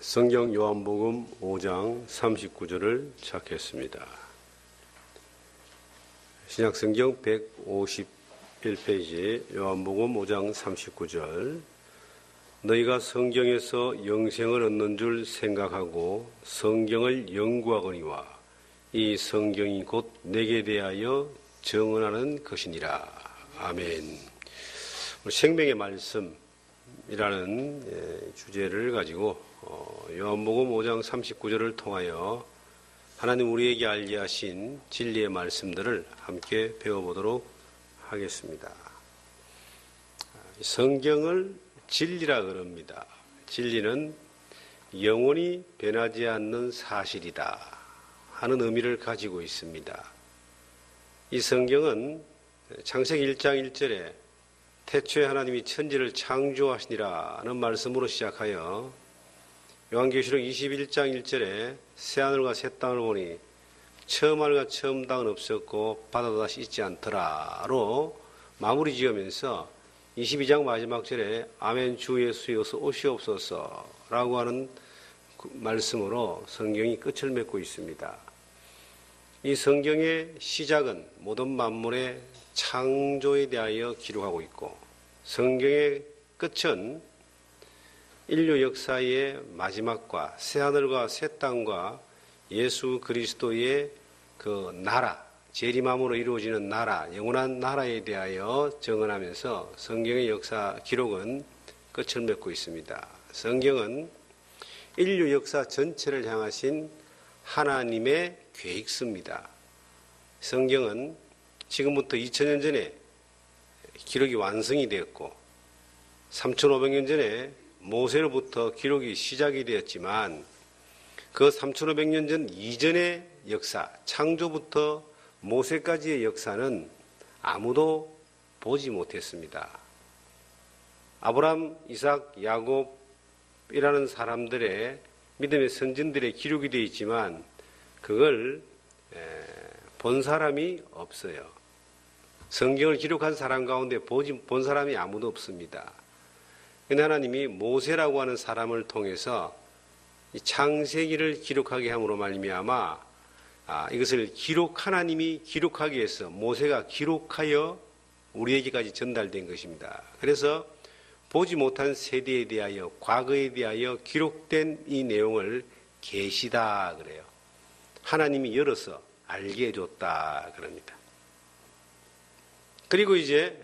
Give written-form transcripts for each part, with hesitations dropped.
성경 요한복음 5장 39절을 찾겠습니다. 신약성경 151페이지 요한복음 5장 39절. 너희가 성경에서 영생을 얻는 줄 생각하고 성경을 연구하거니와 이 성경이 곧 내게 대하여 증언하는 것이니라. 아멘. 생명의 말씀이라는 주제를 가지고 요한복음 5장 39절을 통하여 하나님 우리에게 알게 하신 진리의 말씀들을 함께 배워보도록 하겠습니다. 성경을 진리라 그럽니다. 진리는 영원히 변하지 않는 사실이다 하는 의미를 가지고 있습니다. 이 성경은 창세기 1장 1절에 태초에 하나님이 천지를 창조하시니라는 말씀으로 시작하여 요한계시록 21장 1절에 새하늘과 새 땅을 보니 처음 하늘과 처음 땅은 없었고 바다도 다시 있지 않더라로 마무리 지으면서 22장 마지막 절에 아멘 주 예수여서 오시옵소서 라고 하는 말씀으로 성경이 끝을 맺고 있습니다. 이 성경의 시작은 모든 만물의 창조에 대하여 기록하고 있고 성경의 끝은 인류 역사의 마지막과 새하늘과 새 땅과 예수 그리스도의 그 나라, 재림함으로 이루어지는 나라, 영원한 나라에 대하여 증언하면서 성경의 역사 기록은 끝을 맺고 있습니다. 성경은 인류 역사 전체를 향하신 하나님의 계획서입니다. 성경은 지금부터 2000년 전에 기록이 완성이 되었고 3500년 전에 모세로부터 기록이 시작이 되었지만 그 3500년 전 이전의 역사, 창조부터 모세까지의 역사는 아무도 보지 못했습니다. 아브람, 이삭, 야곱이라는 사람들의 믿음의 선진들의 기록이 되어 있지만 그걸 본 사람이 없어요. 성경을 기록한 사람 가운데 본 사람이 아무도 없습니다. 그런데 하나님이 모세라고 하는 사람을 통해서 이 창세기를 기록하게 함으로 말미암아 이것을 하나님이 기록하기 위해서 모세가 기록하여 우리에게까지 전달된 것입니다. 그래서 보지 못한 세대에 대하여 과거에 대하여 기록된 이 내용을 계시다 그래요. 하나님이 열어서 알게 해줬다 그럽니다. 그리고 이제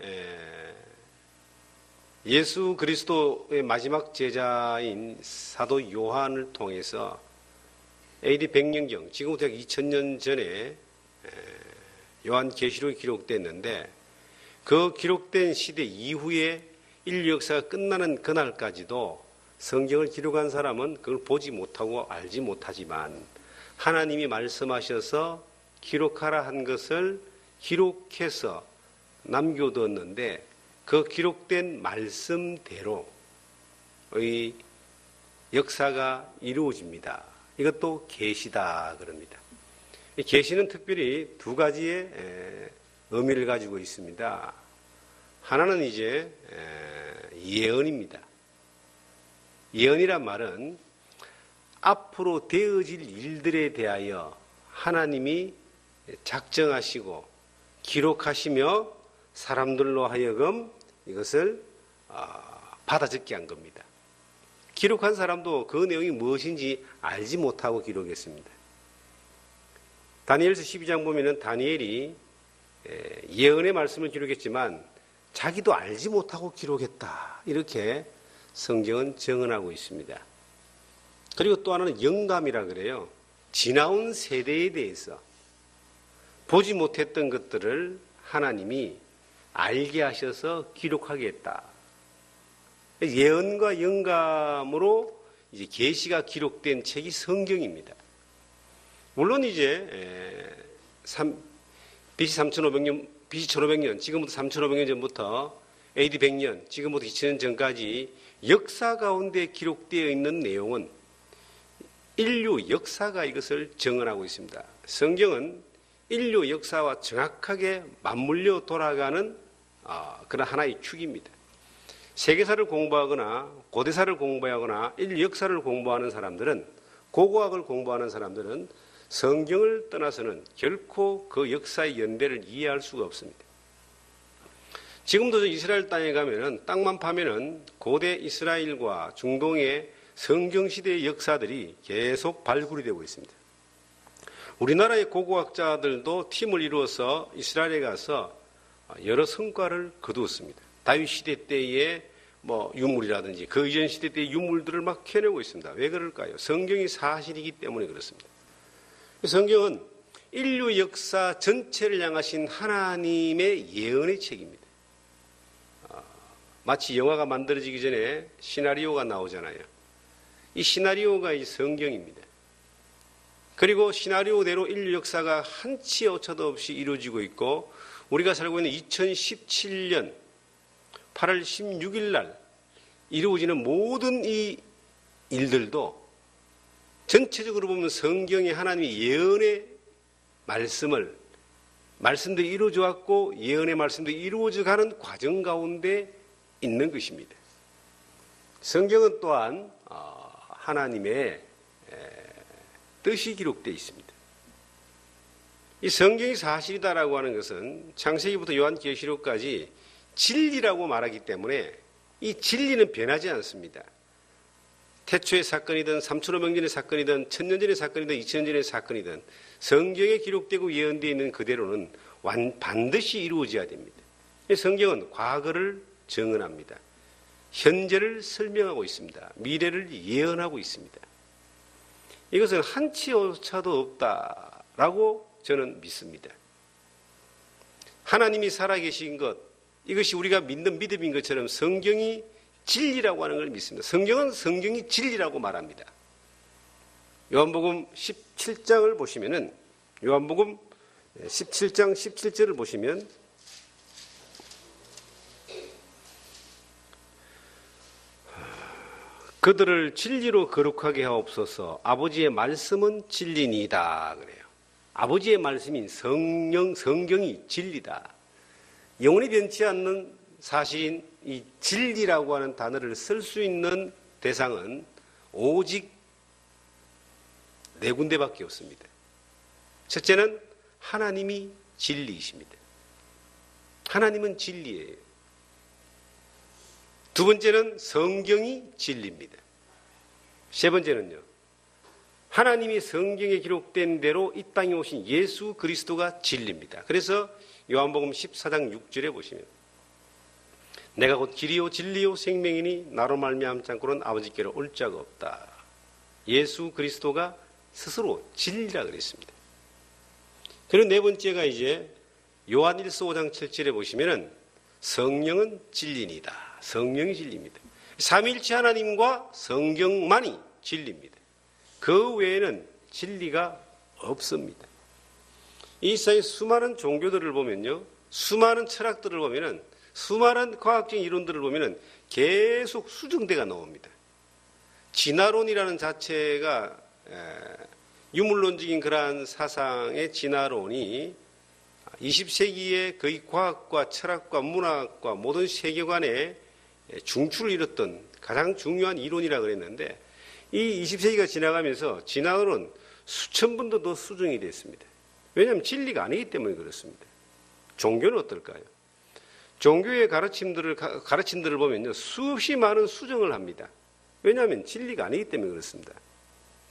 예수 그리스도의 마지막 제자인 사도 요한을 통해서 AD 100년경, 지금부터 약 2000년 전에 요한계시록이 기록됐는데 그 기록된 시대 이후에 인류 역사가 끝나는 그날까지도 성경을 기록한 사람은 그걸 보지 못하고 알지 못하지만 하나님이 말씀하셔서 기록하라 한 것을 기록해서 남겨두었는데 그 기록된 말씀대로의 역사가 이루어집니다. 이것도 계시다 그럽니다. 이 계시는 특별히 두 가지의 의미를 가지고 있습니다. 하나는 이제 예언입니다. 예언이란 말은 앞으로 되어질 일들에 대하여 하나님이 작정하시고 기록하시며 사람들로 하여금 이것을 받아 적게 한 겁니다. 기록한 사람도 그 내용이 무엇인지 알지 못하고 기록했습니다. 다니엘서 12장 보면은 다니엘이 예언의 말씀을 기록했지만 자기도 알지 못하고 기록했다. 이렇게 성경은 증언하고 있습니다. 그리고 또 하나는 영감이라 그래요. 지나온 세대에 대해서 보지 못했던 것들을 하나님이 알게 하셔서 기록하게 했다. 예언과 영감으로 이제 계시가 기록된 책이 성경입니다. 물론 이제 BC 1500년, 지금부터 3500년 전부터 AD 100년, 지금부터 2000년 전까지 역사 가운데 기록되어 있는 내용은 인류 역사가 이것을 증언하고 있습니다. 성경은 인류 역사와 정확하게 맞물려 돌아가는 그런 하나의 축입니다. 세계사를 공부하거나 고대사를 공부하거나 인류 역사를 공부하는 사람들은, 고고학을 공부하는 사람들은 성경을 떠나서는 결코 그 역사의 연대를 이해할 수가 없습니다. 지금도 이스라엘 땅에 가면은, 땅만 파면은 고대 이스라엘과 중동의 성경시대의 역사들이 계속 발굴이 되고 있습니다. 우리나라의 고고학자들도 팀을 이루어서 이스라엘에 가서 여러 성과를 거두었습니다. 다윗 시대 때의 유물이라든지 그 이전 시대 때의 유물들을 막 캐내고 있습니다. 왜 그럴까요? 성경이 사실이기 때문에 그렇습니다. 성경은 인류 역사 전체를 향하신 하나님의 예언의 책입니다. 마치 영화가 만들어지기 전에 시나리오가 나오잖아요. 이 시나리오가 이 성경입니다. 그리고 시나리오대로 인류 역사가 한치 오차도 없이 이루어지고 있고, 우리가 살고 있는 2017년 8월 16일 날 이루어지는 모든 이 일들도 전체적으로 보면 성경의 하나님의 예언의 말씀들이 이루어져 왔고, 예언의 말씀들이 이루어져 가는 과정 가운데 있는 것입니다. 성경은 또한 하나님의 뜻이 기록되어 있습니다. 이 성경이 사실이다라고 하는 것은 창세기부터 요한계시록까지 진리라고 말하기 때문에 이 진리는 변하지 않습니다. 태초의 사건이든 3,500년 전의 사건이든 1,000년 전의 사건이든 2,000년 전의 사건이든 성경에 기록되고 예언되어 있는 그대로는 반드시 이루어져야 됩니다. 성경은 과거를 증언합니다. 현재를 설명하고 있습니다. 미래를 예언하고 있습니다. 이것은 한치 오차도 없다라고 저는 믿습니다. 하나님이 살아계신 것, 이것이 우리가 믿는 믿음인 것처럼 성경이 진리라고 하는 걸 믿습니다. 성경은 성경이 진리라고 말합니다. 요한복음 17장을 보시면은, 요한복음 17장 17절을 보시면, 그들을 진리로 거룩하게 하옵소서. 아버지의 말씀은 진리니이다 그래요. 아버지의 말씀인 성경이 진리다. 영원히 변치 않는 사실인 이 진리라고 하는 단어를 쓸 수 있는 대상은 오직 네 군데밖에 없습니다. 첫째는 하나님이 진리이십니다. 하나님은 진리예요. 두 번째는 성경이 진리입니다. 세 번째는요, 하나님이 성경에 기록된 대로 이 땅에 오신 예수 그리스도가 진리입니다. 그래서 요한복음 14장 6절에 보시면, 내가 곧 길이요 진리요 생명이니 나로 말미암지 않고는 아버지께로 올 자가 없다. 예수 그리스도가 스스로 진리라 그랬습니다. 그리고 네 번째가 이제 요한일서 5장 7절에 보시면은 성령은 진리니다. 성령이 진리입니다. 삼위일체 하나님과 성경만이 진리입니다. 그 외에는 진리가 없습니다. 이 세상의 수많은 종교들을 보면요, 수많은 철학들을 보면은, 수많은 과학적인 이론들을 보면은 계속 수정대가 나옵니다. 진화론이라는 자체가 유물론적인 그러한 사상의 진화론이 20세기에 거의 과학과 철학과 문학과 모든 세계관에 중추를 이뤘던 가장 중요한 이론이라고 그랬는데, 이 20세기가 지나가면서 진화론은 수천 번도 더 수정이 됐습니다. 왜냐하면 진리가 아니기 때문에 그렇습니다. 종교는 어떨까요? 종교의 가르침들을 보면요, 수없이 많은 수정을 합니다. 왜냐하면 진리가 아니기 때문에 그렇습니다.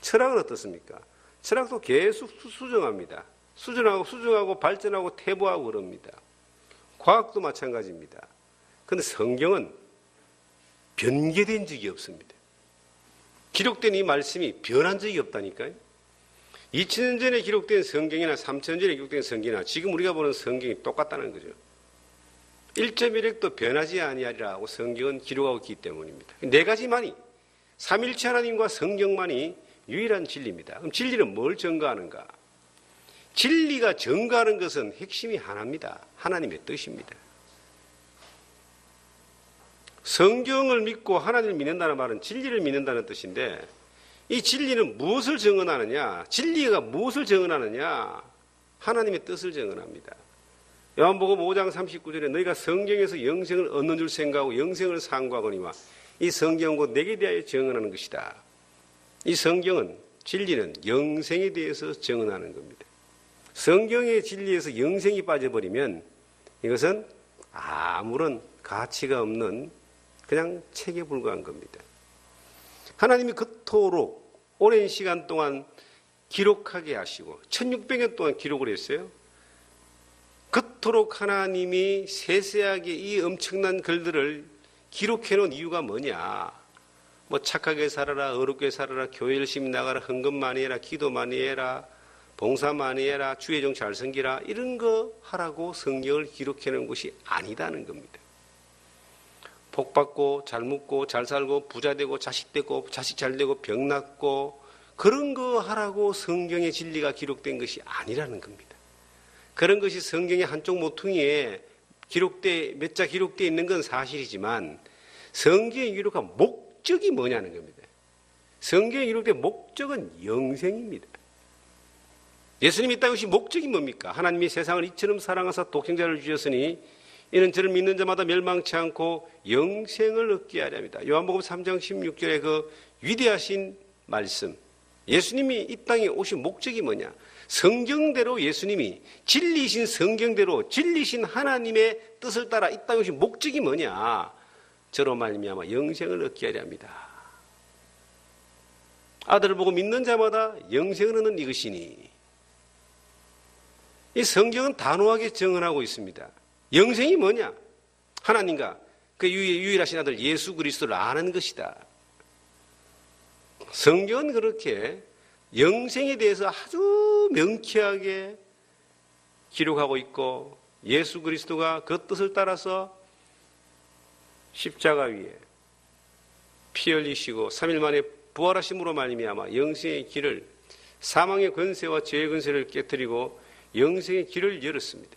철학은 어떻습니까? 철학도 계속 수정합니다. 수정하고 발전하고 퇴보하고 그럽니다. 과학도 마찬가지입니다. 그런데 성경은 변개된 적이 없습니다. 기록된 이 말씀이 변한 적이 없다니까요. 2000년 전에 기록된 성경이나 3000년 전에 기록된 성경이나 지금 우리가 보는 성경이 똑같다는 거죠. 1.1획도 변하지 아니하리라고 성경은 기록하고 있기 때문입니다. 네 가지만이, 삼일체 하나님과 성경만이 유일한 진리입니다. 그럼 진리는 뭘 증거하는가? 진리가 증거하는 것은 핵심이 하나입니다. 하나님의 뜻입니다. 성경을 믿고 하나님을 믿는다는 말은 진리를 믿는다는 뜻인데, 이 진리는 무엇을 증언하느냐? 진리가 무엇을 증언하느냐? 하나님의 뜻을 증언합니다. 요한복음 5장 39절에 너희가 성경에서 영생을 얻는 줄 생각하고 영생을 상고하거니와 이 성경은 곧 내게 대하여 증언하는 것이다. 이 성경은 진리는 영생에 대해서 증언하는 겁니다. 성경의 진리에서 영생이 빠져버리면 이것은 아무런 가치가 없는 그냥 책에 불과한 겁니다. 하나님이 그토록 오랜 시간 동안 기록하게 하시고 1600년 동안 기록을 했어요. 그토록 하나님이 세세하게 이 엄청난 글들을 기록해 놓은 이유가 뭐냐? 뭐 착하게 살아라, 어렵게 살아라, 교회 열심히 나가라, 헌금 많이 해라, 기도 많이 해라, 봉사 많이 해라, 주의 종 잘 섬기라, 이런 거 하라고 성경을 기록해 놓은 것이 아니다는 겁니다. 복 받고 잘 먹고 잘 살고 부자 되고 자식 되고 자식 잘 되고 병 낫고 그런 거 하라고 성경의 진리가 기록된 것이 아니라는 겁니다. 그런 것이 성경의 한쪽 모퉁이에 몇 자 기록되어 있는 건 사실이지만 성경에 기록한 목적이 뭐냐는 겁니다. 성경에 기록된 목적은 영생입니다. 예수님이 이 땅에 오신 목적이 뭡니까? 하나님이 세상을 이처럼 사랑하사 독생자를 주셨으니 이는 저를 믿는 자마다 멸망치 않고 영생을 얻게 하려 합니다. 요한복음 3장 16절에 그 위대하신 말씀, 예수님이 이 땅에 오신 목적이 뭐냐? 성경대로 예수님이 진리신 성경대로 진리신 하나님의 뜻을 따라 이 땅에 오신 목적이 뭐냐? 저로 말미암아 영생을 얻게 하려 합니다. 아들을 보고 믿는 자마다 영생을 얻는 이것이니, 이 성경은 단호하게 증언하고 있습니다. 영생이 뭐냐? 하나님과 그 유일하신 아들 예수 그리스도를 아는 것이다. 성경은 그렇게 영생에 대해서 아주 명쾌하게 기록하고 있고 예수 그리스도가 그 뜻을 따라서 십자가 위에 피 흘리시고 3일 만에 부활하심으로 말미암아 영생의 길을, 사망의 권세와 죄의 권세를 깨뜨리고 영생의 길을 열었습니다.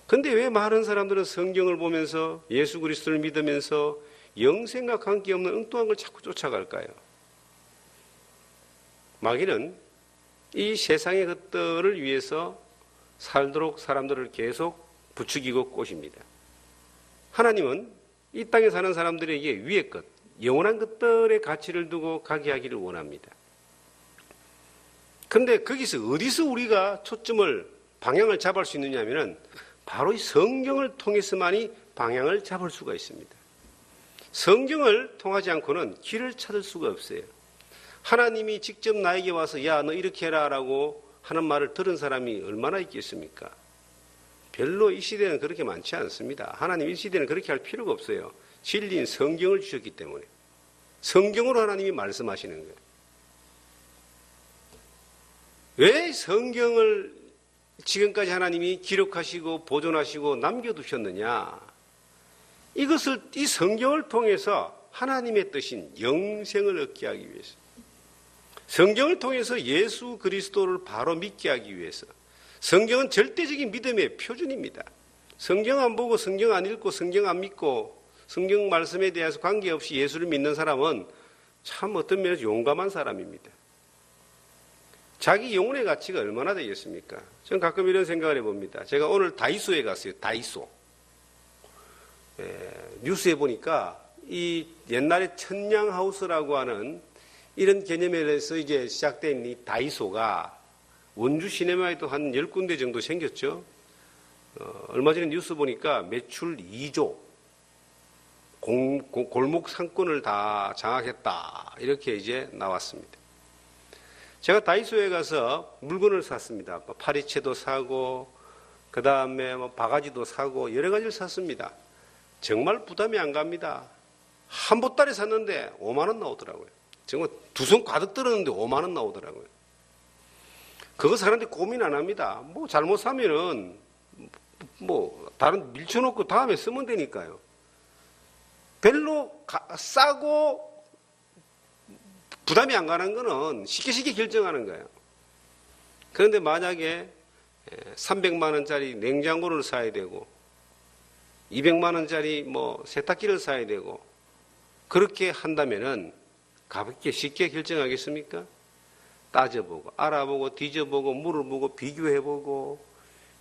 그런데 왜 많은 사람들은 성경을 보면서 예수 그리스도를 믿으면서 영생과 관계없는 엉뚱한 걸 자꾸 쫓아갈까요? 마귀는 이 세상의 것들을 위해서 살도록 사람들을 계속 부추기고 꼬십니다. 하나님은 이 땅에 사는 사람들에게 위의 것, 영원한 것들의 가치를 두고 가게 하기를 원합니다. 그런데 거기서 어디서 우리가 초점을, 방향을 잡을 수 있느냐 하면은 바로 이 성경을 통해서만이 방향을 잡을 수가 있습니다. 성경을 통하지 않고는 길을 찾을 수가 없어요. 하나님이 직접 나에게 와서 야, 너 이렇게 해라 라고 하는 말을 들은 사람이 얼마나 있겠습니까? 별로 이 시대는 그렇게 많지 않습니다. 하나님 이 시대는 그렇게 할 필요가 없어요. 진리인 성경을 주셨기 때문에. 성경으로 하나님이 말씀하시는 거예요. 왜 성경을 지금까지 하나님이 기록하시고 보존하시고 남겨두셨느냐? 이 성경을 통해서 하나님의 뜻인 영생을 얻게 하기 위해서, 성경을 통해서 예수 그리스도를 바로 믿게 하기 위해서. 성경은 절대적인 믿음의 표준입니다. 성경 안 보고 성경 안 읽고 성경 안 믿고 성경 말씀에 대해서 관계없이 예수를 믿는 사람은 참 어떤 면에서 용감한 사람입니다. 자기 영혼의 가치가 얼마나 되겠습니까? 저는 가끔 이런 생각을 해봅니다. 제가 오늘 다이소에 갔어요. 다이소. 뉴스에 보니까 이 옛날에 천냥하우스라고 하는 이런 개념에서 이제 시작된 이 다이소가 원주 시내마에도 한 10군데 정도 생겼죠. 얼마 전에 뉴스 보니까 매출 2조, 골목 상권을 다 장악했다. 이렇게 이제 나왔습니다. 제가 다이소에 가서 물건을 샀습니다. 파리채도 사고, 그 다음에 바가지도 사고, 여러 가지를 샀습니다. 정말 부담이 안 갑니다. 한 보따리 샀는데 5만 원 나오더라고요. 정말 두 손 가득 들었는데 5만 원 나오더라고요. 그거 사는데 고민 안 합니다. 뭐 잘못 사면은 다른 밀쳐놓고 다음에 쓰면 되니까요. 별로 싸고 부담이 안 가는 거는 쉽게 결정하는 거예요. 그런데 만약에 300만 원짜리 냉장고를 사야 되고 200만 원짜리 세탁기를 사야 되고 그렇게 한다면은 가볍게 쉽게 결정하겠습니까? 따져보고 알아보고 뒤져보고 물어보고 비교해보고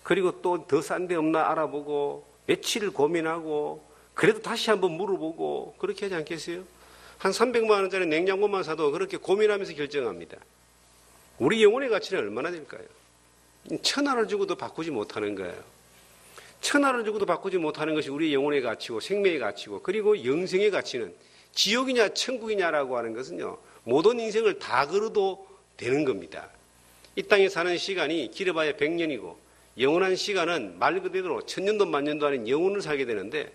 그리고 또 더 싼 데 없나 알아보고 며칠을 고민하고 그래도 다시 한번 물어보고 그렇게 하지 않겠어요? 한 300만 원짜리 냉장고만 사도 그렇게 고민하면서 결정합니다. 우리 영혼의 가치는 얼마나 될까요? 1,000원을 주고도 바꾸지 못하는 거예요. 1,000원을 주고도 바꾸지 못하는 것이 우리의 영혼의 가치고 생명의 가치고 그리고 영생의 가치는 지옥이냐 천국이냐라고 하는 것은요. 모든 인생을 다 걸어도 되는 겁니다. 이 땅에 사는 시간이 길어봐야 100년이고 영원한 시간은 말 그대로 1000년도 만년도 아닌 영혼을 살게 되는데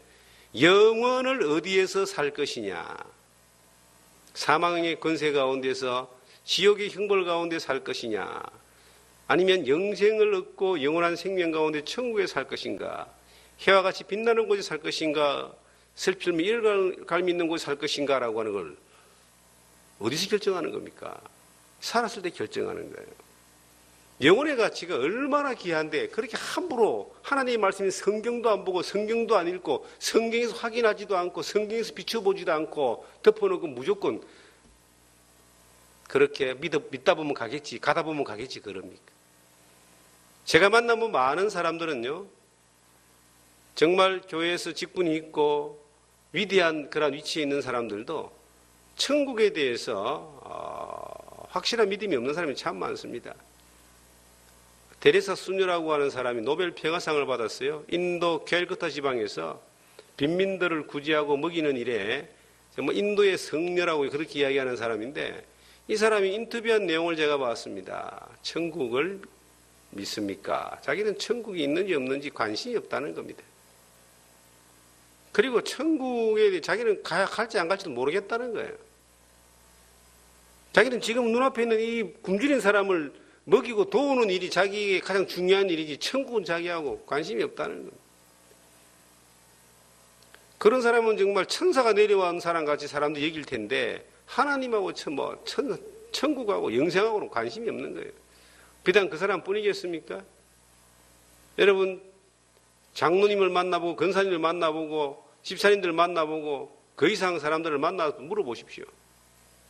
영원을 어디에서 살 것이냐. 사망의 권세 가운데서 지옥의 형벌 가운데 살 것이냐. 아니면 영생을 얻고 영원한 생명 가운데 천국에 살 것인가. 해와 같이 빛나는 곳에 살 것인가. 슬픔이 일갈미 있는 곳에 살 것인가 라고 하는 걸 어디서 결정하는 겁니까? 살았을 때 결정하는 거예요. 영혼의 가치가 얼마나 귀한데 그렇게 함부로 하나님의 말씀인 성경도 안 보고 성경도 안 읽고 성경에서 확인하지도 않고 성경에서 비춰보지도 않고 덮어놓고 무조건 그렇게 믿다 보면 가겠지 가다 보면 가겠지 그럽니까? 제가 만나본 많은 사람들은요 정말 교회에서 직분이 있고 위대한 그런 위치에 있는 사람들도 천국에 대해서 확실한 믿음이 없는 사람이 참 많습니다. 데레사 수녀라고 하는 사람이 노벨 평화상을 받았어요. 인도 캘커타 지방에서 빈민들을 구제하고 먹이는 일에 정말 인도의 성녀라고 그렇게 이야기하는 사람인데 이 사람이 인터뷰한 내용을 제가 봤습니다. 천국을 믿습니까? 자기는 천국이 있는지 없는지 관심이 없다는 겁니다. 그리고 천국에 자기는 갈지 안 갈지도 모르겠다는 거예요. 자기는 지금 눈앞에 있는 이 굶주린 사람을 먹이고 도우는 일이 자기에게 가장 중요한 일이지 천국은 자기하고 관심이 없다는 겁니다. 그런 사람은 정말 천사가 내려온 사람 같이 사람도 여길 텐데 하나님하고 천국하고 영생하고는 관심이 없는 거예요. 비단 그 사람뿐이겠습니까? 여러분 장로님을 만나보고 권사님을 만나보고 집사님들 만나보고 그 이상 사람들을 만나서 물어보십시오.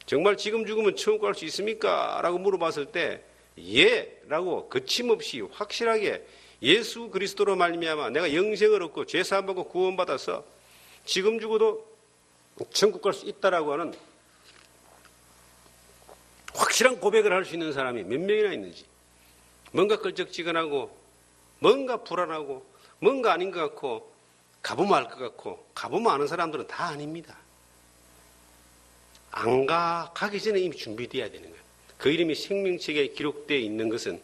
정말 지금 죽으면 천국 갈 수 있습니까? 라고 물어봤을 때 예! 라고 거침없이 확실하게 예수 그리스도로 말미암아 내가 영생을 얻고 죄사함 받고 구원받아서 지금 죽어도 천국 갈 수 있다라고 하는 확실한 고백을 할 수 있는 사람이 몇 명이나 있는지 뭔가 끌적지근하고 뭔가 불안하고 뭔가 아닌 것 같고 가보면 알 것 같고 가보면 아는 사람들은 다 아닙니다. 가기 전에 이미 준비되어야 되는 거예요. 그 이름이 생명책에 기록되어 있는 것은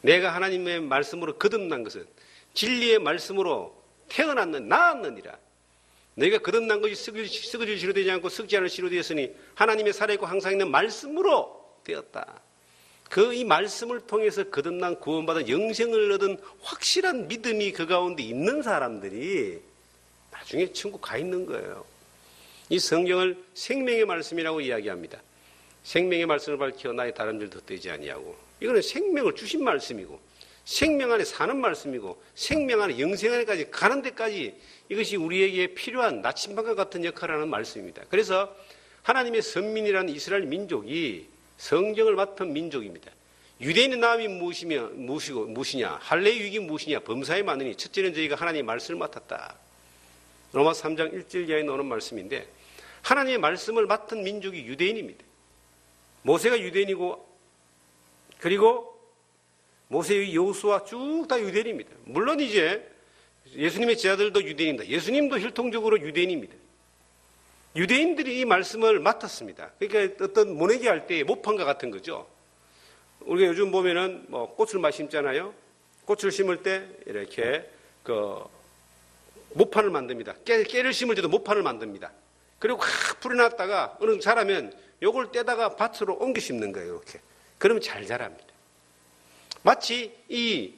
내가 하나님의 말씀으로 거듭난 것은 진리의 말씀으로 낳았느니라. 너희가 거듭난 것이 썩어질 시로 되지 않고 썩지 않을 시로 되었으니 하나님의 살아있고 항상 있는 말씀으로 되었다. 이 말씀을 통해서 거듭난 구원받은 영생을 얻은 확실한 믿음이 그 가운데 있는 사람들이 나중에 천국 가 있는 거예요. 이 성경을 생명의 말씀이라고 이야기합니다. 생명의 말씀을 밝혀 나의 다름질 덧대지 아니하고 이거는 생명을 주신 말씀이고 생명 안에 사는 말씀이고 생명 안에 영생 안에까지 가는 데까지 이것이 우리에게 필요한 나침반과 같은 역할을 하는 말씀입니다. 그래서 하나님의 선민이라는 이스라엘 민족이 성경을 맡은 민족입니다. 유대인의 나음이 무엇이냐? 할례의 유익이 무엇이냐? 범사에 많으니 첫째는 저희가 하나님의 말씀을 맡았다. 로마 3장 1절 이하에 나오는 말씀인데 하나님의 말씀을 맡은 민족이 유대인입니다. 모세가 유대인이고 그리고 모세의 여호수아 쭉 다 유대인입니다. 물론 이제 예수님의 제자들도 유대인입니다. 예수님도 혈통적으로 유대인입니다. 유대인들이 이 말씀을 맡았습니다. 그러니까 어떤 모내기 할 때 모판과 같은 거죠. 우리가 요즘 보면은 꽃을 많이 심잖아요. 꽃을 심을 때 이렇게 모판을 만듭니다. 깨를 심을 때도 모판을 만듭니다. 그리고 확 풀이 났다가 어느 정도 자라면 요걸 떼다가 밭으로 옮겨 심는 거예요. 이렇게. 그러면 잘 자랍니다. 마치 이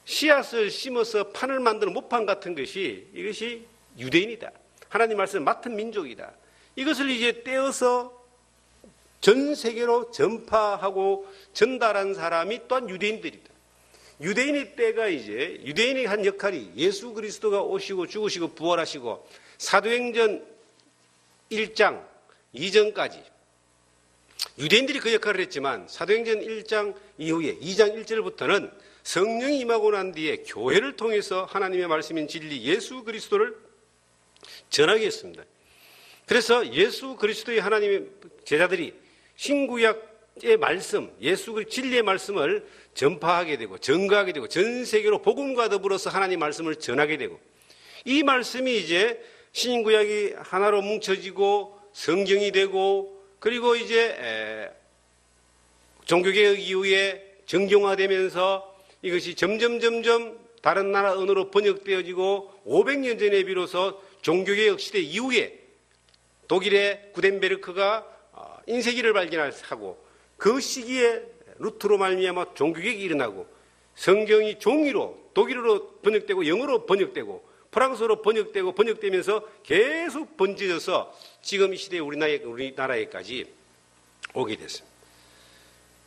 씨앗을 심어서 판을 만드는 모판 같은 것이 이것이 유대인이다. 하나님 말씀을 맡은 민족이다. 이것을 이제 떼어서 전 세계로 전파하고 전달한 사람이 또한 유대인들이다. 유대인의 때가 이제 유대인이 한 역할이 예수 그리스도가 오시고 죽으시고 부활하시고 사도행전 1장 2전까지 유대인들이 그 역할을 했지만 사도행전 1장 이후에 2장 1절부터는 성령이 임하고 난 뒤에 교회를 통해서 하나님의 말씀인 진리 예수 그리스도를 전하게 했습니다. 그래서 예수 그리스도의 하나님의 제자들이 신구약의 말씀, 진리의 말씀을 전파하게 되고 전가하게 되고 전 세계로 복음과 더불어서 하나님의 말씀을 전하게 되고, 이 말씀이 이제 신구약이 하나로 뭉쳐지고 성경이 되고, 그리고 이제 종교개혁 이후에 정경화되면서 이것이 점점 다른 나라 언어로 번역되어지고 500년 전에 비로소 종교개혁 시대 이후에 독일의 구텐베르크가 인쇄기를 발견하고, 그 시기에 루트로 말미암아 종교개혁이 일어나고 성경이 종이로 독일어로 번역되고 영어로 번역되고 프랑스어로 번역되면서 계속 번져져서 지금 이 시대에 우리나라에까지 오게 됐습니다.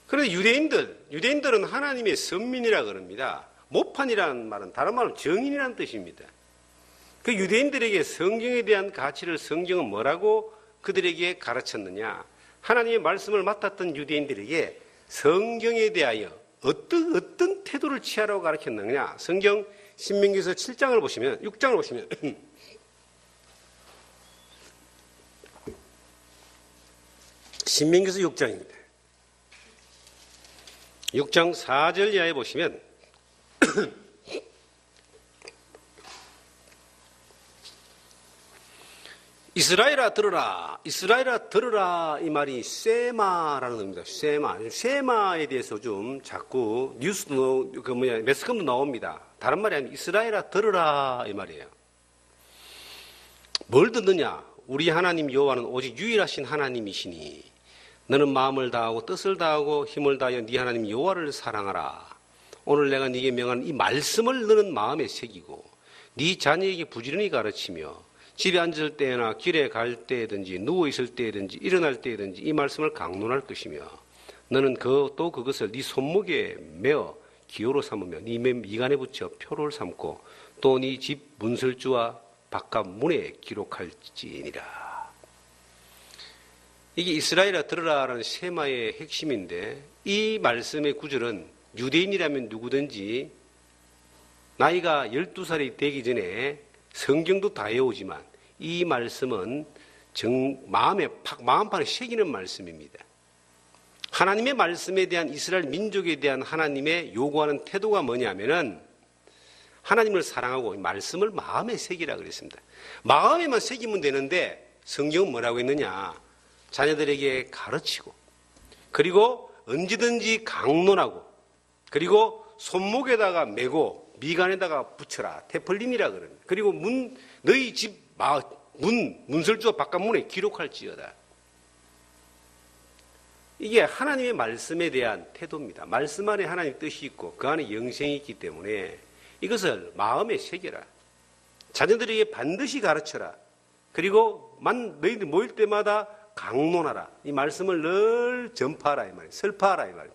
그런데 유대인들은 하나님의 선민이라 그럽니다. 모판이라는 말은 다른 말로 정인이라는 뜻입니다. 그 유대인들에게 성경에 대한 가치를 성경은 뭐라고 그들에게 가르쳤느냐? 하나님의 말씀을 맡았던 유대인들에게 성경에 대하여 어떤 태도를 취하라고 가르쳤느냐? 성경 신명기서 6장을 보시면 신명기서 6장입니다. 6장 4절 이하에 보시면 이스라엘아 들으라 이 말이 쉐마라는 의미입니다. 쉐마에 대해서 좀 자꾸 뉴스도 매스컴도 나옵니다. 다른 말이 아니라 이스라엘아 들으라 이 말이에요. 뭘 듣느냐? 우리 하나님 여호와는 오직 유일하신 하나님이시니 너는 마음을 다하고 뜻을 다하고 힘을 다하여 네 하나님 여호와를 사랑하라. 오늘 내가 네게 명한 이 말씀을 너는 마음에 새기고 네 자녀에게 부지런히 가르치며 집에 앉을 때나 길에 갈 때든지 누워있을 때든지 일어날 때든지 이 말씀을 강론할 것이며 너는 또 그것을 네 손목에 메어 기호로 삼으며 네 미간에 붙여 표를 삼고 또 네 집 문설주와 바깥 문에 기록할지니라. 이게 이스라엘아 들으라라는 쉐마의 핵심인데, 이 말씀의 구절은 유대인이라면 누구든지 나이가 12살이 되기 전에 성경도 다 외우지만 이 말씀은 마음판에 새기는 말씀입니다. 하나님의 말씀에 대한 이스라엘 민족에 대한 하나님의 요구하는 태도가 뭐냐면은 하나님을 사랑하고 말씀을 마음에 새기라 그랬습니다. 마음에만 새기면 되는데 성경은 뭐라고 했느냐? 자녀들에게 가르치고 그리고 언제든지 강론하고 그리고 손목에다가 메고 미간에다가 붙여라. 테플림이라 그러는. 그리고 너희 집 문설주와 바깥문에 기록할지어다. 이게 하나님의 말씀에 대한 태도입니다. 말씀 안에 하나님의 뜻이 있고 그 안에 영생이 있기 때문에 이것을 마음에 새겨라. 자녀들에게 반드시 가르쳐라. 그리고 너희들 모일 때마다 강론하라. 이 말씀을 늘 전파하라 이 말이에요. 설파하라 이 말이에요.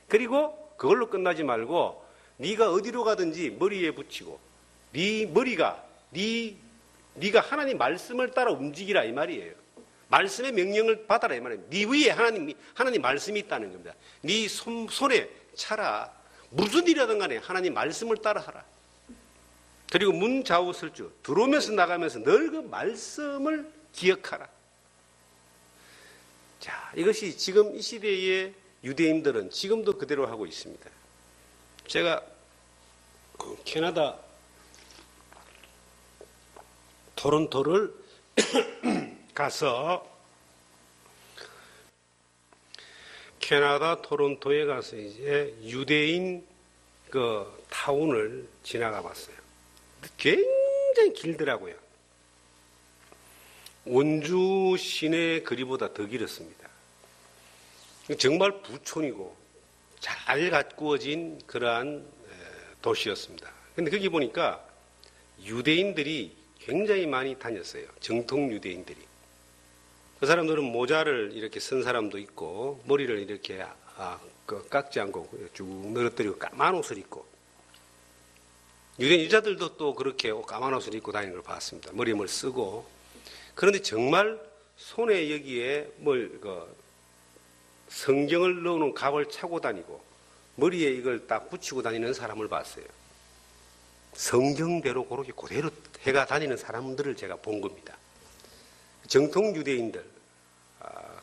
그리고 그걸로 끝나지 말고 네가 어디로 가든지 머리에 붙이고 네 머리가 네가 하나님 말씀을 따라 움직이라 이 말이에요. 말씀의 명령을 받아라 이 말이에요. 네 위에 하나님 말씀이 있다는 겁니다. 네 손에 차라. 무슨 일이라든 간에 하나님 말씀을 따라하라. 그리고 문 좌우 설주 들어오면서 나가면서 늘 그 말씀을 기억하라. 자, 이것이 지금 이 시대의 유대인들은 지금도 그대로 하고 있습니다. 제가 캐나다 토론토를 가서 캐나다 토론토에 가서 이제 유대인 그 타운을 지나가 봤어요. 굉장히 길더라고요. 원주 시내 거리보다 더 길었습니다. 정말 부촌이고 잘 가꾸어진 그러한 도시였습니다. 근데 거기 보니까 유대인들이 굉장히 많이 다녔어요. 정통 유대인들이. 그 사람들은 모자를 이렇게 쓴 사람도 있고 머리를 이렇게 깎지 않고 쭉 늘어뜨리고 까만 옷을 입고, 유대인 여자들도 또 그렇게 까만 옷을 입고 다니는 걸 봤습니다. 머리에 뭘 쓰고. 그런데 정말 손에 여기에 성경을 넣어놓은 갑을 차고 다니고 머리에 이걸 딱 붙이고 다니는 사람을 봤어요. 성경대로 그대로 해가 다니는 사람들을 제가 본 겁니다. 정통 유대인들,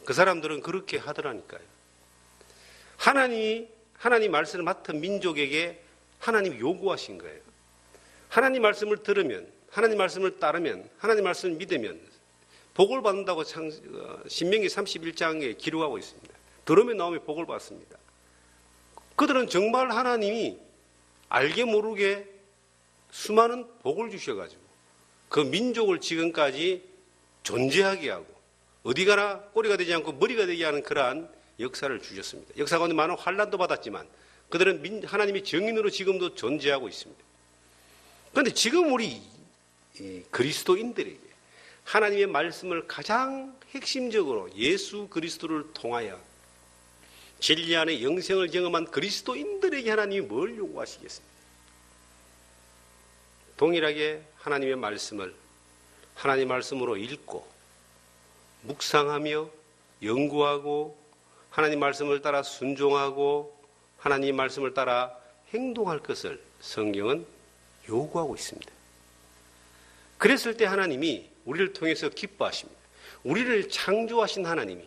그 사람들은 그렇게 하더라니까요. 하나님 말씀을 맡은 민족에게 하나님이 요구하신 거예요. 하나님 말씀을 들으면, 하나님 말씀을 따르면, 하나님 말씀을 믿으면 복을 받는다고 신명기 31장에 기록하고 있습니다. 들으면 나오면 복을 받습니다. 그들은 정말 하나님이 알게 모르게 수많은 복을 주셔가지고 그 민족을 지금까지 존재하게 하고 어디 가나 꼬리가 되지 않고 머리가 되게 하는 그러한 역사를 주셨습니다. 역사 가운데 많은 환난도 받았지만 그들은 하나님의 정인으로 지금도 존재하고 있습니다. 그런데 지금 우리 그리스도인들에게 하나님의 말씀을 가장 핵심적으로 예수 그리스도를 통하여 진리 안에 영생을 경험한 그리스도인들에게 하나님이 뭘 요구하시겠습니까? 동일하게 하나님의 말씀을 하나님의 말씀으로 읽고 묵상하며 연구하고 하나님 말씀을 따라 순종하고 하나님 말씀을 따라 행동할 것을 성경은 요구하고 있습니다. 그랬을 때 하나님이 우리를 통해서 기뻐하십니다. 우리를 창조하신 하나님이,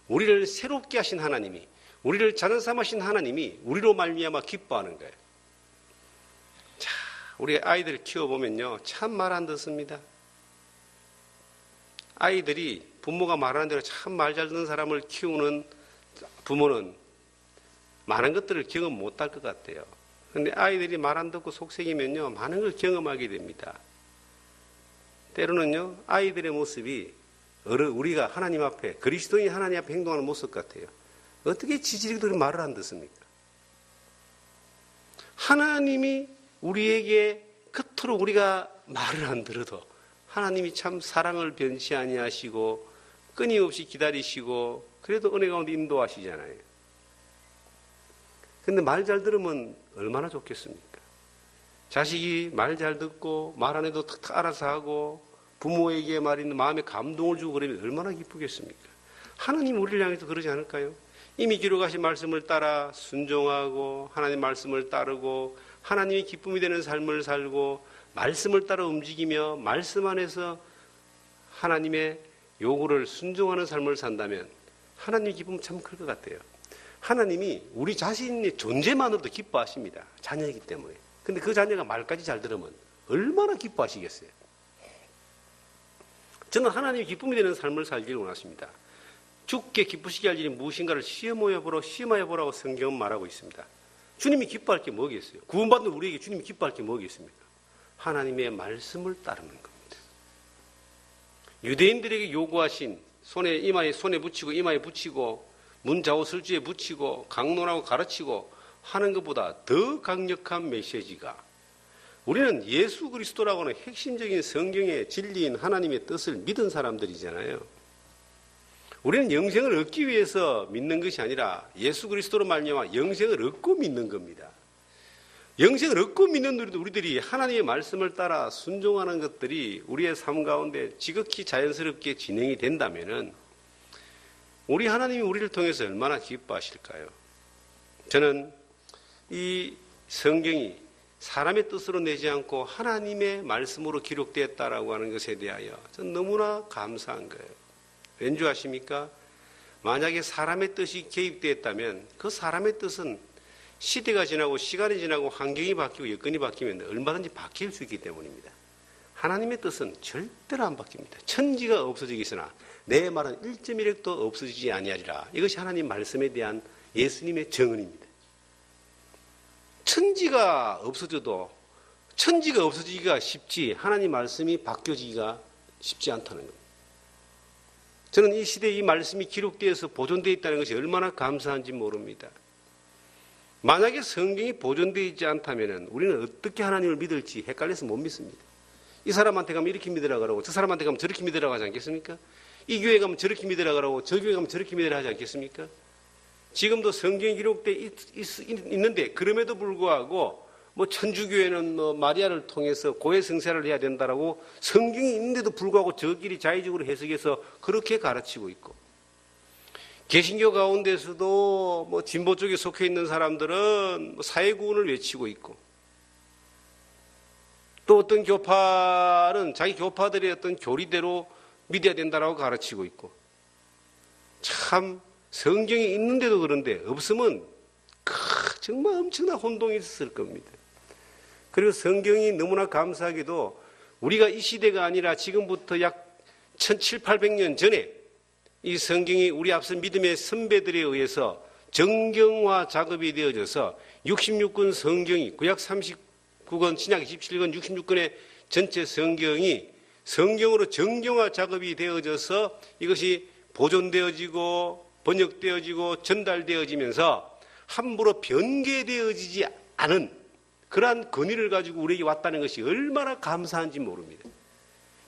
우리를 새롭게 하신 하나님이, 우리를 자녀 삼으신 하나님이 우리로 말미암아 기뻐하는 거예요. 자, 우리 아이들 키워보면요, 참 말 안 듣습니다. 아이들이 부모가 말하는 대로 참 말 잘 듣는 사람을 키우는 부모는 많은 것들을 경험 못할 것 같아요. 그런데 아이들이 말 안 듣고 속색이면요, 많은 걸 경험하게 됩니다. 때로는요, 아이들의 모습이 우리가 하나님 앞에, 그리스도인이 하나님 앞에 행동하는 모습 같아요. 어떻게 지지리들이 말을 안 듣습니까? 하나님이 우리에게 그토록 우리가 말을 안 들어도 하나님이 참 사랑을 변치 아니하시고 끊임없이 기다리시고 그래도 은혜 가운데 인도하시잖아요. 근데 말 잘 들으면 얼마나 좋겠습니까? 자식이 말 잘 듣고 말 안 해도 탁탁 알아서 하고 부모에게 말이는 마음에 감동을 주고 그러면 얼마나 기쁘겠습니까? 하나님 우리를 향해서 그러지 않을까요? 이미 기록하신 말씀을 따라 순종하고 하나님 말씀을 따르고 하나님이 기쁨이 되는 삶을 살고 말씀을 따라 움직이며 말씀 안에서 하나님의 요구를 순종하는 삶을 산다면 하나님의 기쁨은 참 클 것 같아요. 하나님이 우리 자신의 존재만으로도 기뻐하십니다. 자녀이기 때문에. 근데 그 자녀가 말까지 잘 들으면 얼마나 기뻐하시겠어요? 저는 하나님이 기쁨이 되는 삶을 살기를 원하십니다. 주께 기쁘시게 할 일이 무엇인가를 시험하여 보라고 성경은 말하고 있습니다. 주님이 기뻐할 게 뭐겠어요? 구원받는 우리에게 주님이 기뻐할 게 뭐겠습니까? 하나님의 말씀을 따르는 겁니다. 유대인들에게 요구하신 이마에 손에 붙이고 이마에 붙이고 문자오슬주에 붙이고 강론하고 가르치고 하는 것보다 더 강력한 메시지가 우리는 예수 그리스도라고 하는 핵심적인 성경의 진리인 하나님의 뜻을 믿은 사람들이잖아요. 우리는 영생을 얻기 위해서 믿는 것이 아니라 예수 그리스도로 말미암아 영생을 얻고 믿는 겁니다. 영생을 얻고 믿는 우리들이 하나님의 말씀을 따라 순종하는 것들이 우리의 삶 가운데 지극히 자연스럽게 진행이 된다면은 우리 하나님이 우리를 통해서 얼마나 기뻐하실까요? 저는 이 성경이 사람의 뜻으로 내지 않고 하나님의 말씀으로 기록되었다라고 하는 것에 대하여 저는 너무나 감사한 거예요. 왠지 아십니까? 만약에 사람의 뜻이 개입되었다면 그 사람의 뜻은 시대가 지나고 시간이 지나고 환경이 바뀌고 여건이 바뀌면 얼마든지 바뀔 수 있기 때문입니다. 하나님의 뜻은 절대로 안 바뀝니다. 천지가 없어지겠으나 내 말은 1.1핵도 없어지지 아니하리라. 이것이 하나님 말씀에 대한 예수님의 정언입니다. 천지가 없어지기가 쉽지 하나님 말씀이 바뀌어지기가 쉽지 않다는 겁니다. 저는 이 시대에 이 말씀이 기록되어서 보존되어 있다는 것이 얼마나 감사한지 모릅니다. 만약에 성경이 보존되어 있지 않다면 우리는 어떻게 하나님을 믿을지 헷갈려서 못 믿습니다. 이 사람한테 가면 이렇게 믿으라 그러고 저 사람한테 가면 저렇게 믿으라고 하지 않겠습니까? 이 교회 가면 저렇게 믿으라 그러고 저 교회 가면 저렇게 믿으라 하지 않겠습니까? 지금도 성경이 기록되어 있는데 그럼에도 불구하고 뭐 천주교회는 뭐 마리아를 통해서 고해 성사를 해야 된다라고 성경이 있는데도 불구하고 저끼리 자의적으로 해석해서 그렇게 가르치고 있고 개신교 가운데서도 뭐 진보 쪽에 속해 있는 사람들은 뭐 사회구원을 외치고 있고, 또 어떤 교파는 자기 교파들의 어떤 교리대로 믿어야 된다라고 가르치고 있고, 참 성경이 있는데도 그런데 없으면 정말 엄청난 혼동이 있었을 겁니다. 그리고 성경이 너무나 감사하게도 우리가 이 시대가 아니라 지금부터 약 1700~1800년 전에 이 성경이 우리 앞서 믿음의 선배들에 의해서 정경화 작업이 되어져서 66권 성경이 구약 39권, 신약 27권, 66권의 전체 성경이 성경으로 정경화 작업이 되어져서 이것이 보존되어지고 번역되어지고 전달되어지면서 함부로 변개되어지지 않은 그러한 권위를 가지고 우리에게 왔다는 것이 얼마나 감사한지 모릅니다.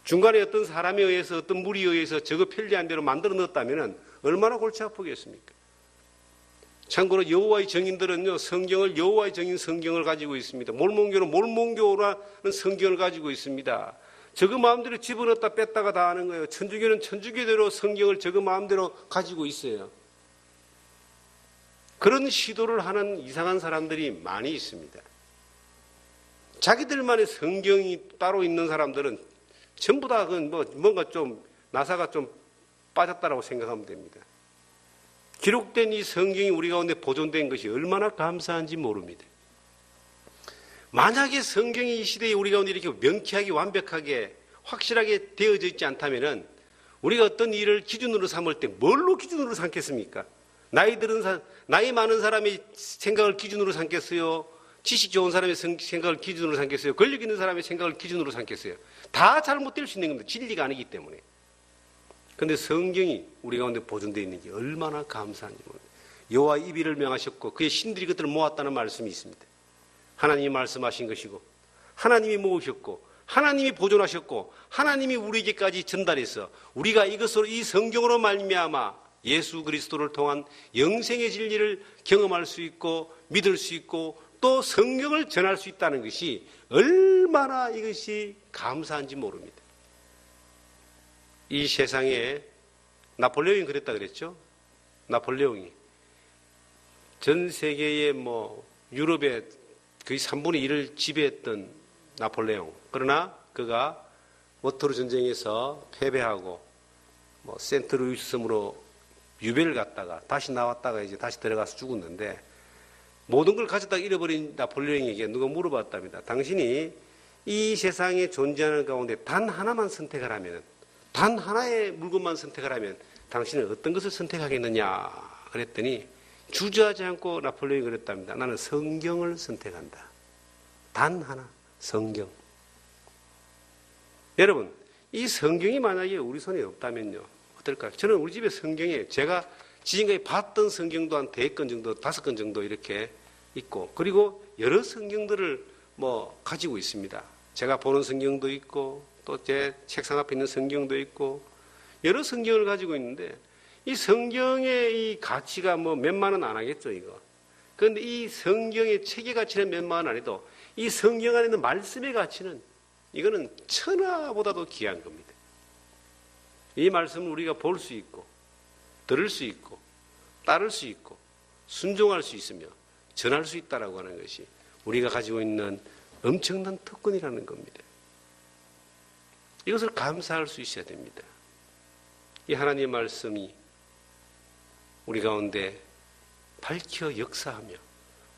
중간에 어떤 사람에 의해서 어떤 무리에 의해서 저거 편리한 대로 만들어 넣었다면 얼마나 골치 아프겠습니까? 참고로 여호와의 정인들은요, 성경을 여호와의 정인 성경을 가지고 있습니다. 몰몬교는 몰몬교라는 성경을 가지고 있습니다. 저거 마음대로 집어넣었다 뺐다가 다 하는 거예요. 천주교는 천주교대로 성경을 저거 마음대로 가지고 있어요. 그런 시도를 하는 이상한 사람들이 많이 있습니다. 자기들만의 성경이 따로 있는 사람들은 전부 다 뭔가 좀 나사가 좀 빠졌다라고 생각하면 됩니다. 기록된 이 성경이 우리 가운데 보존된 것이 얼마나 감사한지 모릅니다. 만약에 성경이 이 시대에 우리 가운데 이렇게 명쾌하게 완벽하게 확실하게 되어져 있지 않다면 우리가 어떤 일을 기준으로 삼을 때 뭘로 기준으로 삼겠습니까? 나이 많은 사람의 생각을 기준으로 삼겠어요? 지식 좋은 사람의 생각을 기준으로 삼겠어요? 권력 있는 사람의 생각을 기준으로 삼겠어요? 다 잘못될 수 있는 겁니다. 진리가 아니기 때문에. 그런데 성경이 우리 가운데 보존되어 있는 게 얼마나 감사한지 모릅니다. 여호와 이비를 명하셨고 그의 신들이 그들을 모았다는 말씀이 있습니다. 하나님이 말씀하신 것이고 하나님이 모으셨고 하나님이 보존하셨고 하나님이 우리에게까지 전달해서 우리가 이것으로 이 성경으로 말미암아 예수 그리스도를 통한 영생의 진리를 경험할 수 있고 믿을 수 있고 또 성경을 전할 수 있다는 것이 얼마나 이것이 감사한지 모릅니다. 이 세상에 나폴레옹이 그랬다 그랬죠. 나폴레옹이 전 세계의 유럽의 거의 3분의 1을 지배했던 나폴레옹. 그러나 그가 워터루 전쟁에서 패배하고 센트루이스 섬으로 유배를 갔다가 다시 나왔다가 이제 다시 들어가서 죽었는데 모든 걸 가졌다가 잃어버린 나폴레옹에게 누가 물어봤답니다. 당신이 이 세상에 존재하는 가운데 단 하나만 선택을 하면, 단 하나의 물건만 선택을 하면 당신은 어떤 것을 선택하겠느냐 그랬더니 주저하지 않고 나폴레옹이 그랬답니다. 나는 성경을 선택한다. 단 하나, 성경. 여러분, 이 성경이 만약에 우리 손에 없다면요 어떨까요? 저는 우리 집에 성경에 제가 지금까지 봤던 성경도 한 4권 정도, 5권 정도 이렇게 있고, 그리고 여러 성경들을 가지고 있습니다. 제가 보는 성경도 있고, 또 제 책상 앞에 있는 성경도 있고, 여러 성경을 가지고 있는데, 이 성경의 이 가치가 몇만 원 안 하겠죠, 이거. 그런데 이 성경의 책의 가치는 몇만 원 안 해도, 이 성경 안에 있는 말씀의 가치는, 이거는 천하보다도 귀한 겁니다. 이 말씀을 우리가 볼 수 있고, 들을 수 있고, 따를 수 있고, 순종할 수 있으며, 전할 수 있다라고 하는 것이 우리가 가지고 있는 엄청난 특권이라는 겁니다. 이것을 감사할 수 있어야 됩니다. 이 하나님의 말씀이 우리 가운데 밝혀 역사하며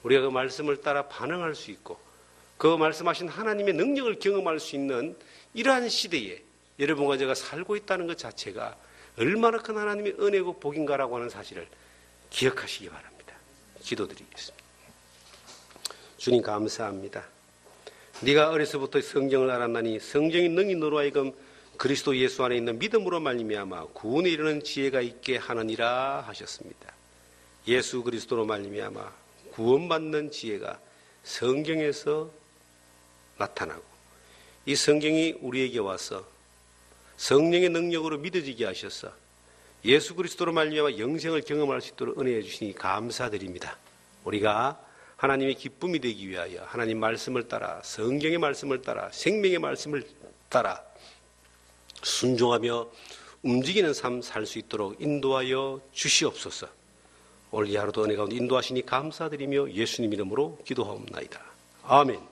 우리가 그 말씀을 따라 반응할 수 있고 그 말씀하신 하나님의 능력을 경험할 수 있는 이러한 시대에 여러분과 제가 살고 있다는 것 자체가 얼마나 큰 하나님의 은혜고 복인가라고 하는 사실을 기억하시기 바랍니다. 기도드리겠습니다. 주님 감사합니다. 네가 어려서부터 성경을 알았나니 성경이 능히 너로 하여금 그리스도 예수 안에 있는 믿음으로 말미암아 구원에 이르는 지혜가 있게 하느니라 하셨습니다. 예수 그리스도로 말미암아 구원받는 지혜가 성경에서 나타나고 이 성경이 우리에게 와서 성령의 능력으로 믿어지게 하셔서 예수 그리스도로 말미암아 영생을 경험할 수 있도록 은혜해 주시니 감사드립니다. 우리가 하나님의 기쁨이 되기 위하여 하나님 말씀을 따라 성경의 말씀을 따라 생명의 말씀을 따라 순종하며 움직이는 삶 살 수 있도록 인도하여 주시옵소서. 오늘 이 하루도 은혜 가운데 인도하시니 감사드리며 예수님 이름으로 기도하옵나이다. 아멘.